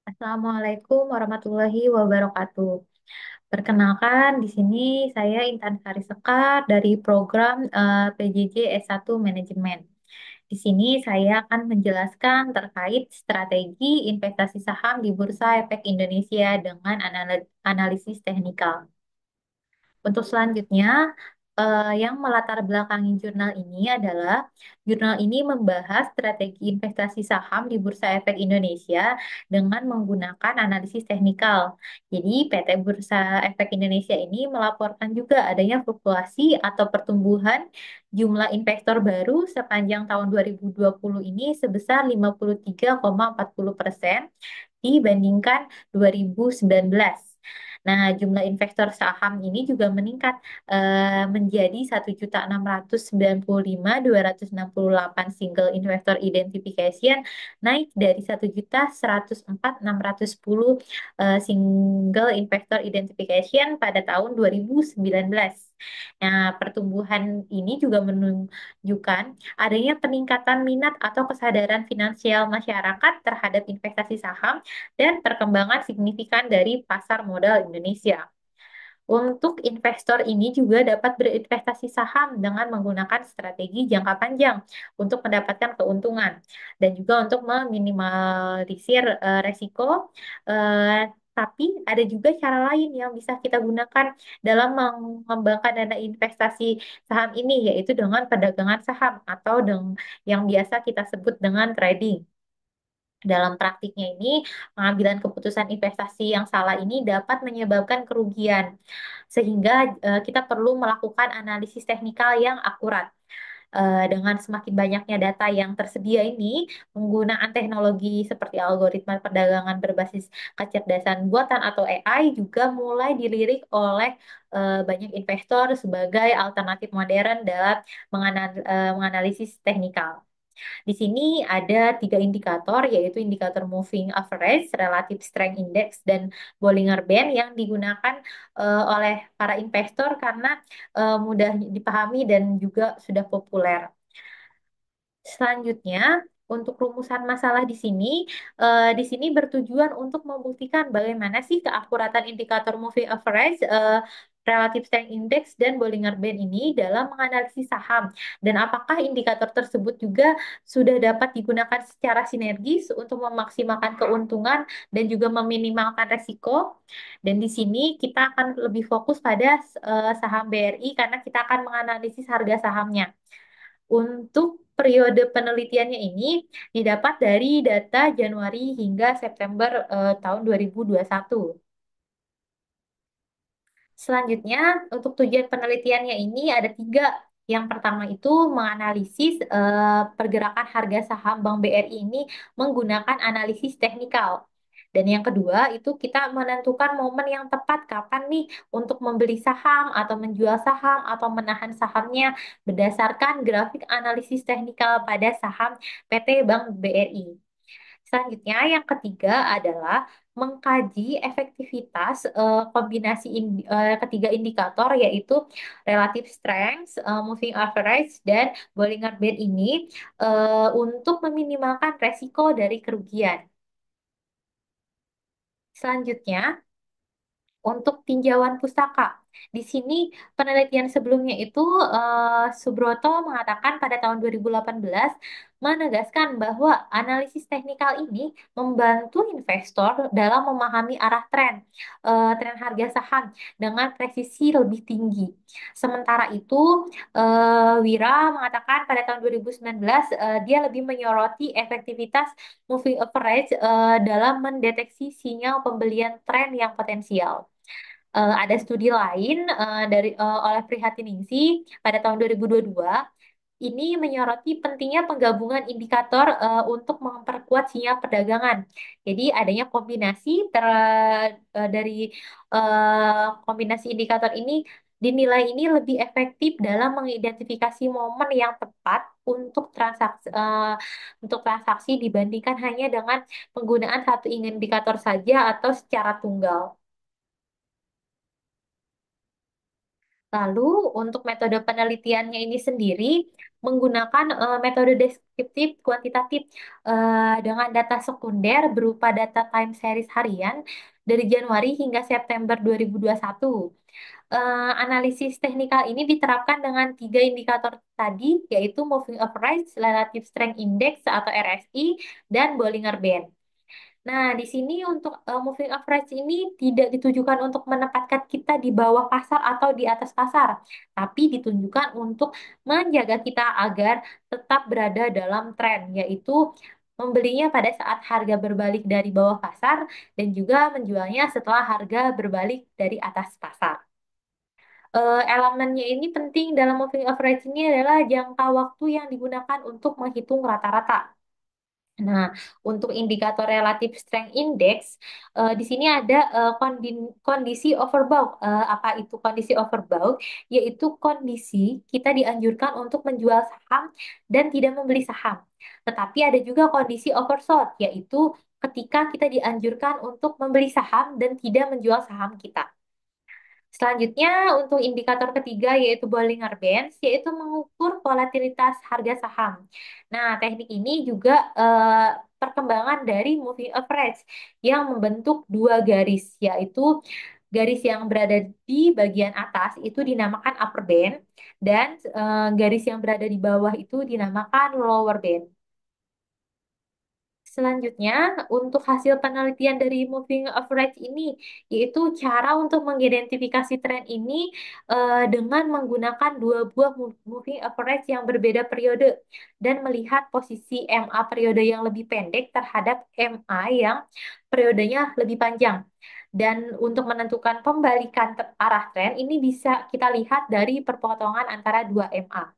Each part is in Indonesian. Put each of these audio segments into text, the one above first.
Assalamualaikum warahmatullahi wabarakatuh. Perkenalkan, di sini saya Intan Sarisekar dari program PJJ S1 Manajemen. Di sini saya akan menjelaskan terkait strategi investasi saham di Bursa Efek Indonesia dengan analisis teknikal. Untuk selanjutnya, yang melatar belakangi jurnal ini adalah jurnal ini membahas strategi investasi saham di Bursa Efek Indonesia dengan menggunakan analisis teknikal. Jadi, PT Bursa Efek Indonesia ini melaporkan juga adanya fluktuasi atau pertumbuhan jumlah investor baru sepanjang tahun 2020 ini sebesar 53,40% dibandingkan 2019. Nah, jumlah investor saham ini juga meningkat menjadi 1.695.268 single investor identification, naik dari 1.104.610 single investor identification pada tahun 2019. Nah, pertumbuhan ini juga menunjukkan adanya peningkatan minat atau kesadaran finansial masyarakat terhadap investasi saham dan perkembangan signifikan dari pasar modal Indonesia. Untuk investor ini juga dapat berinvestasi saham dengan menggunakan strategi jangka panjang untuk mendapatkan keuntungan dan juga untuk meminimalisir resiko. Tapi ada juga cara lain yang bisa kita gunakan dalam mengembangkan dana investasi saham ini, yaitu dengan perdagangan saham atau yang biasa kita sebut dengan trading. Dalam praktiknya ini, pengambilan keputusan investasi yang salah ini dapat menyebabkan kerugian, sehingga kita perlu melakukan analisis teknikal yang akurat. Dengan semakin banyaknya data yang tersedia ini, penggunaan teknologi seperti algoritma perdagangan berbasis kecerdasan buatan atau AI juga mulai dilirik oleh banyak investor sebagai alternatif modern dalam menganalisis teknikal. Di sini ada tiga indikator, yaitu indikator moving average, relative strength index, dan Bollinger Band yang digunakan oleh para investor karena mudah dipahami dan juga sudah populer. Selanjutnya, untuk rumusan masalah di sini bertujuan untuk membuktikan bagaimana sih keakuratan indikator moving average, relative strength index, dan Bollinger Band ini dalam menganalisis saham, dan apakah indikator tersebut juga sudah dapat digunakan secara sinergis untuk memaksimalkan keuntungan dan juga meminimalkan resiko. Dan di sini kita akan lebih fokus pada saham BRI karena kita akan menganalisis harga sahamnya. Untuk periode penelitiannya ini didapat dari data Januari hingga September tahun 2021. Selanjutnya, untuk tujuan penelitiannya ini ada tiga. Yang pertama itu menganalisis pergerakan harga saham Bank BRI ini menggunakan analisis teknikal. Dan yang kedua itu kita menentukan momen yang tepat kapan nih untuk membeli saham atau menjual saham atau menahan sahamnya berdasarkan grafik analisis teknikal pada saham PT Bank BRI. Selanjutnya, yang ketiga adalah mengkaji efektivitas ketiga indikator, yaitu relative strength, moving average, dan Bollinger Band ini untuk meminimalkan resiko dari kerugian. Selanjutnya, untuk tinjauan pustaka. Di sini penelitian sebelumnya itu Subroto mengatakan pada tahun 2018 menegaskan bahwa analisis teknikal ini membantu investor dalam memahami arah tren harga saham dengan presisi lebih tinggi. Sementara itu, Wira mengatakan pada tahun 2019 dia lebih menyoroti efektivitas moving average dalam mendeteksi sinyal pembelian tren yang potensial. Ada studi lain oleh Prihatiningsi pada tahun 2022 ini menyoroti pentingnya penggabungan indikator untuk memperkuat sinyal perdagangan. Jadi adanya dari kombinasi indikator ini dinilai ini lebih efektif dalam mengidentifikasi momen yang tepat untuk transaksi dibandingkan hanya dengan penggunaan satu indikator saja atau secara tunggal. Lalu untuk metode penelitiannya ini sendiri menggunakan metode deskriptif kuantitatif dengan data sekunder berupa data time series harian dari Januari hingga September 2021. Analisis teknikal ini diterapkan dengan tiga indikator tadi, yaitu Moving Average, Relative Strength Index atau RSI, dan Bollinger Band. Nah, di sini untuk moving average ini tidak ditujukan untuk menempatkan kita di bawah pasar atau di atas pasar, tapi ditunjukkan untuk menjaga kita agar tetap berada dalam tren, yaitu membelinya pada saat harga berbalik dari bawah pasar dan juga menjualnya setelah harga berbalik dari atas pasar. Elemennya ini penting dalam moving average ini adalah jangka waktu yang digunakan untuk menghitung rata-rata. Nah, untuk indikator relative strength index, di sini ada kondisi overbought. Apa itu kondisi overbought? Yaitu kondisi kita dianjurkan untuk menjual saham dan tidak membeli saham. Tetapi ada juga kondisi oversold, yaitu ketika kita dianjurkan untuk membeli saham dan tidak menjual saham kita. Selanjutnya, untuk indikator ketiga yaitu Bollinger Bands, yaitu mengukur volatilitas harga saham. Nah, teknik ini juga perkembangan dari moving average yang membentuk dua garis, yaitu garis yang berada di bagian atas itu dinamakan upper band dan garis yang berada di bawah itu dinamakan lower band. Selanjutnya, untuk hasil penelitian dari moving average ini, yaitu cara untuk mengidentifikasi tren ini dengan menggunakan dua buah moving average yang berbeda periode dan melihat posisi MA periode yang lebih pendek terhadap MA yang periodenya lebih panjang. Dan untuk menentukan pembalikan arah tren ini bisa kita lihat dari perpotongan antara dua MA.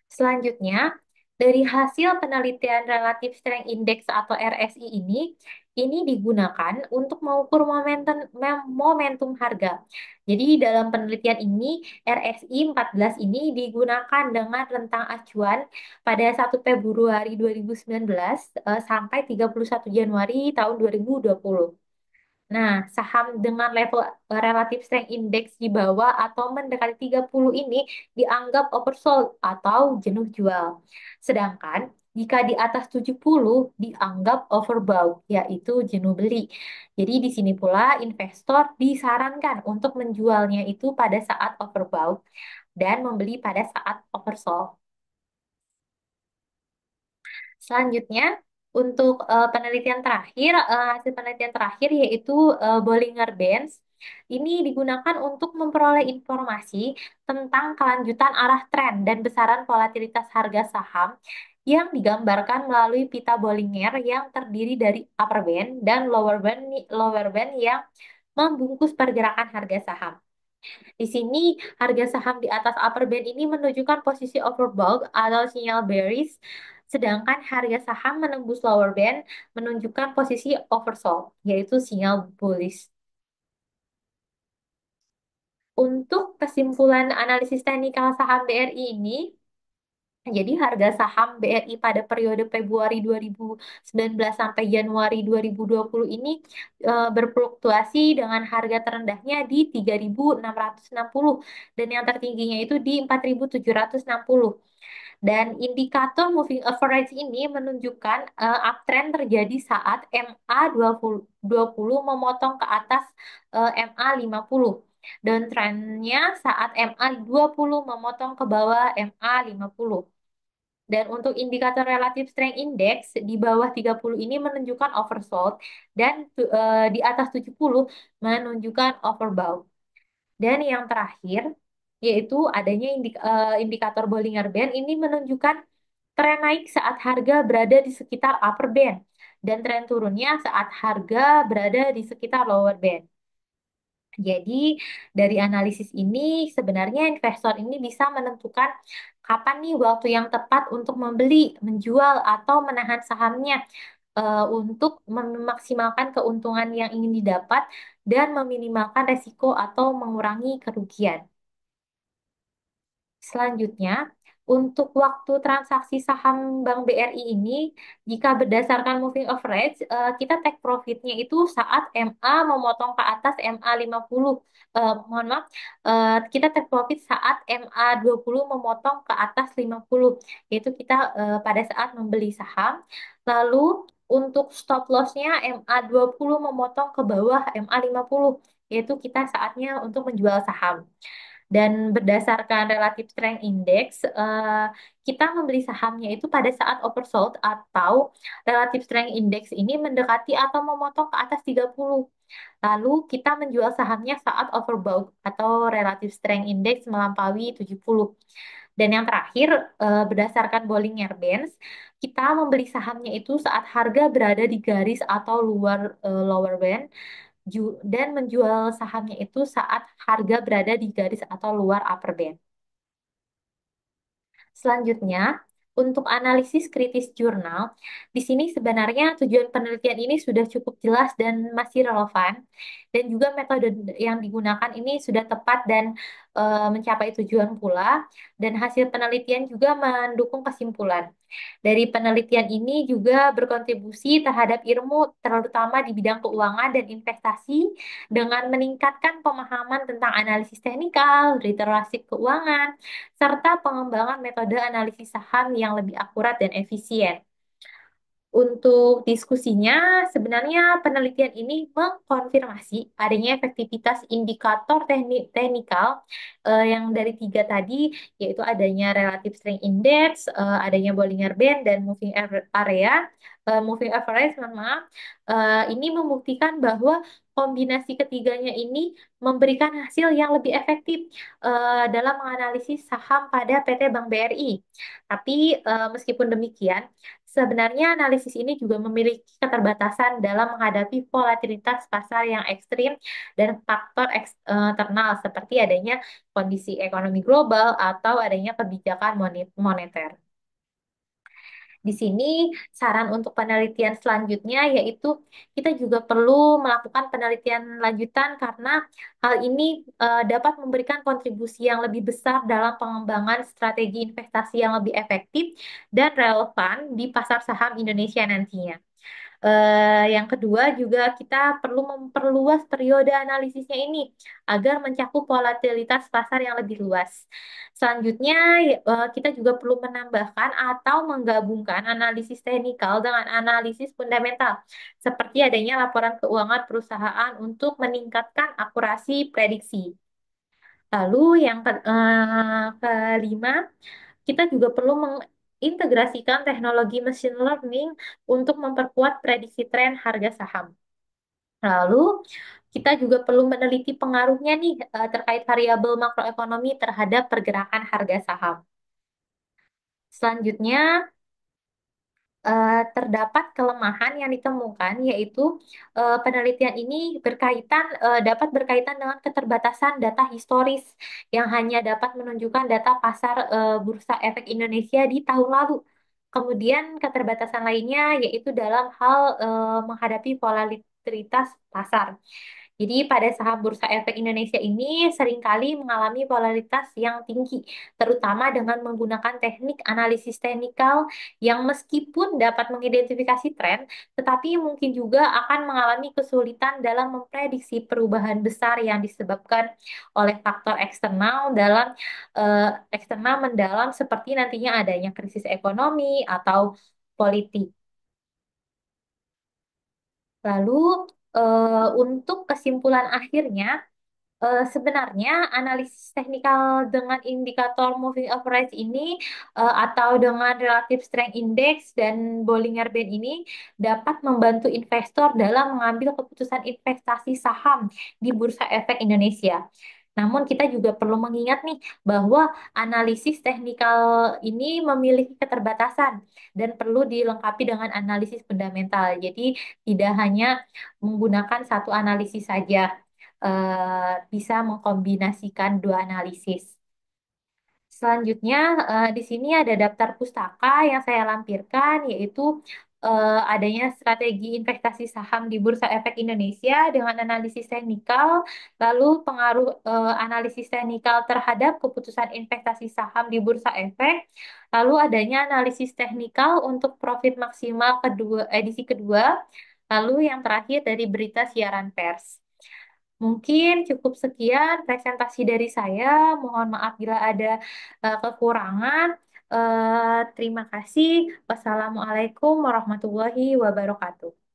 Selanjutnya, dari hasil penelitian Relative Strength Index atau RSI ini digunakan untuk mengukur momentum harga. Jadi dalam penelitian ini, RSI 14 ini digunakan dengan rentang acuan pada 1 Februari 2019 sampai 31 Januari tahun 2020. Nah, saham dengan level relative strength index di bawah atau mendekati 30 ini dianggap oversold atau jenuh jual. Sedangkan jika di atas 70 dianggap overbought, yaitu jenuh beli. Jadi di sini pula investor disarankan untuk menjualnya itu pada saat overbought dan membeli pada saat oversold. Selanjutnya, untuk penelitian terakhir, hasil penelitian terakhir yaitu Bollinger Bands. Ini digunakan untuk memperoleh informasi tentang kelanjutan arah tren dan besaran volatilitas harga saham yang digambarkan melalui pita Bollinger yang terdiri dari upper band dan lower band yang membungkus pergerakan harga saham. Di sini harga saham di atas upper band ini menunjukkan posisi overbought atau sinyal bearish, sedangkan harga saham menembus lower band menunjukkan posisi oversold, yaitu sinyal bullish. Untuk kesimpulan analisis teknikal saham BRI ini, jadi harga saham BRI pada periode Februari 2019 sampai Januari 2020 ini berfluktuasi dengan harga terendahnya di 3.660 dan yang tertingginya itu di 4.760. Dan indikator moving average ini menunjukkan uptrend terjadi saat MA 20 memotong ke atas MA 50. Dan trennya saat MA 20 memotong ke bawah MA 50. Dan untuk indikator relative strength index di bawah 30 ini menunjukkan oversold dan di atas 70 menunjukkan overbought. Dan yang terakhir yaitu adanya indikator Bollinger Band ini menunjukkan tren naik saat harga berada di sekitar upper band dan tren turunnya saat harga berada di sekitar lower band. Jadi, dari analisis ini, sebenarnya investor ini bisa menentukan kapan nih waktu yang tepat untuk membeli, menjual, atau menahan sahamnya untuk memaksimalkan keuntungan yang ingin didapat dan meminimalkan resiko atau mengurangi kerugian. Selanjutnya, Untuk waktu transaksi saham Bank BRI ini, jika berdasarkan moving average, kita take profitnya itu saat MA memotong ke atas MA 50. Mohon maaf, kita take profit saat MA 20 memotong ke atas 50. Yaitu kita pada saat membeli saham. Lalu untuk stop lossnya MA 20 memotong ke bawah MA 50. Yaitu kita saatnya untuk menjual saham. Dan berdasarkan relative strength index, kita membeli sahamnya itu pada saat oversold atau relative strength index ini mendekati atau memotong ke atas 30. Lalu kita menjual sahamnya saat overbought atau relative strength index melampaui 70. Dan yang terakhir, berdasarkan Bollinger Bands, kita membeli sahamnya itu saat harga berada di garis atau luar lower band dan menjual sahamnya itu saat harga berada di garis atau luar upper band. Selanjutnya, untuk analisis kritis jurnal, di sini sebenarnya tujuan penelitian ini sudah cukup jelas dan masih relevan, dan juga metode yang digunakan ini sudah tepat dan mencapai tujuan pula, dan hasil penelitian juga mendukung kesimpulan. Dari penelitian ini juga berkontribusi terhadap ilmu, terutama di bidang keuangan dan investasi, dengan meningkatkan pemahaman tentang analisis teknikal, literasi keuangan, serta pengembangan metode analisis saham yang lebih akurat dan efisien. Untuk diskusinya, sebenarnya penelitian ini mengkonfirmasi adanya efektivitas indikator teknikal yang dari tiga tadi, yaitu adanya relative strength index, adanya Bollinger Band, dan moving average, mohon maaf. Ini membuktikan bahwa kombinasi ketiganya ini memberikan hasil yang lebih efektif dalam menganalisis saham pada PT Bank BRI. Tapi meskipun demikian, sebenarnya analisis ini juga memiliki keterbatasan dalam menghadapi volatilitas pasar yang ekstrim dan faktor eksternal seperti adanya kondisi ekonomi global atau adanya kebijakan moneter. Di sini saran untuk penelitian selanjutnya yaitu kita juga perlu melakukan penelitian lanjutan karena hal ini dapat memberikan kontribusi yang lebih besar dalam pengembangan strategi investasi yang lebih efektif dan relevan di pasar saham Indonesia nantinya. Yang kedua juga kita perlu memperluas periode analisisnya ini agar mencakup volatilitas pasar yang lebih luas. Selanjutnya, kita juga perlu menambahkan atau menggabungkan analisis teknikal dengan analisis fundamental, seperti adanya laporan keuangan perusahaan untuk meningkatkan akurasi prediksi. Lalu kelima, kita juga perlu mengintegrasikan teknologi machine learning untuk memperkuat prediksi tren harga saham. Lalu, kita juga perlu meneliti pengaruhnya nih terkait variabel makroekonomi terhadap pergerakan harga saham. Selanjutnya, terdapat kelemahan yang ditemukan, yaitu penelitian ini dapat berkaitan dengan keterbatasan data historis yang hanya dapat menunjukkan data pasar Bursa Efek Indonesia di tahun lalu. Kemudian keterbatasan lainnya yaitu dalam hal menghadapi volatilitas pasar. Jadi pada saham Bursa Efek Indonesia ini seringkali mengalami volatilitas yang tinggi, terutama dengan menggunakan teknik analisis teknikal yang meskipun dapat mengidentifikasi tren, tetapi mungkin juga akan mengalami kesulitan dalam memprediksi perubahan besar yang disebabkan oleh faktor eksternal mendalam seperti nantinya adanya krisis ekonomi atau politik. Lalu untuk kesimpulan akhirnya, sebenarnya analisis teknikal dengan indikator moving average ini atau dengan relative strength index dan Bollinger Band ini dapat membantu investor dalam mengambil keputusan investasi saham di Bursa Efek Indonesia. Namun kita juga perlu mengingat nih bahwa analisis teknikal ini memiliki keterbatasan dan perlu dilengkapi dengan analisis fundamental. Jadi tidak hanya menggunakan satu analisis saja, bisa mengkombinasikan dua analisis. Selanjutnya, di sini ada daftar pustaka yang saya lampirkan, yaitu adanya strategi investasi saham di Bursa Efek Indonesia dengan analisis teknikal, lalu pengaruh analisis teknikal terhadap keputusan investasi saham di Bursa Efek, lalu adanya analisis teknikal untuk profit maksimal kedua edisi kedua, lalu yang terakhir dari berita siaran pers. Mungkin cukup sekian presentasi dari saya. Mohon maaf bila ada kekurangan. Terima kasih. Wassalamualaikum warahmatullahi wabarakatuh.